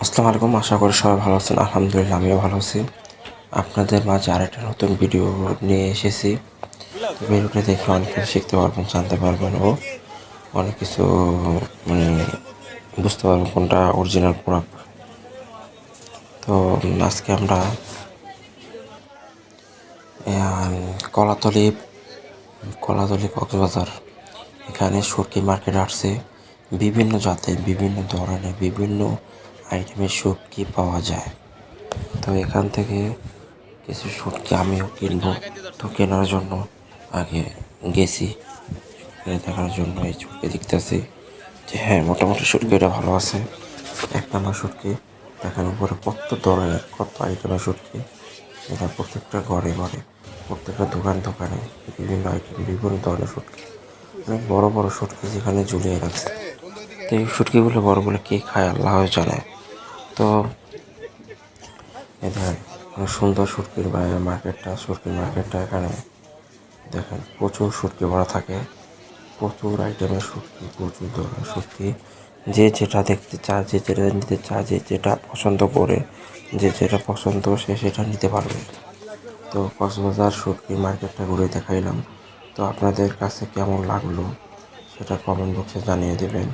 আসসালামু আলাইকুম। আশা করি সবাই ভালো আছেন। আলহামদুলিল্লাহ আমিও ভালো আছি। আপনাদের মাঝে আরেকটা নতুন ভিডিও নিয়ে এসেছি। তো ভিডিওটা দেখে অনেক কিছু শিখতে পারবেন, জানতে পারবেন ও অনেক কিছু মানে বুঝতে পারবেন কোনটা অরিজিনাল প্রোডাক্ট। তো আজকে আমরা কলাতলি কলাতলি কক্সবাজার এখানে শুটকি মার্কেট আসছে। বিভিন্ন জাতের, বিভিন্ন ধরনের, বিভিন্ন আইটেমের শুটকি পাওয়া যায়। তো এখান থেকে কিছু শুটকি আমিও কিনবো। তো কেনার জন্য আগে গেছি দেখার জন্য। এই শুটকি দেখতেছি যে হ্যাঁ, মোটামুটি শুটকিটা ভালো আছে। এক নম্বর শুটকি দেখেন, উপরে কত ধরনের, কত আইটেমের শুটকি। এটা প্রত্যেকটা ঘরে ঘরে, প্রত্যেকটা দোকানে দোকানে বিভিন্ন আইটেম, বিভিন্ন ধরনের শুটকি, অনেক বড় বড় শুটকি যেখানে ঝুলিয়ে রাখছে। তো এই শুটকিগুলো বড়গুলো কে খায় আল্লাহ জানে। তো এই দেখেন অনেক সুন্দর শুটকির শুটকির মার্কেটটা এখানে দেখেন প্রচুর শুটকি ভরা থাকে, প্রচুর আইটেমের শুটকি, প্রচুর ধরনের শুটকি। যে যেটা দেখতে চায়, যে যেটা নিতে চায়, যে যেটা পছন্দ করে, যে যেটা পছন্দ সে সেটা নিতে পারবে। তো কক্সবাজার শুটকি মার্কেটটা ঘুরে দেখাইলাম। তো আপনাদের কাছে কেমন লাগলো সেটা কমেন্ট বক্সে জানিয়ে দেবেন।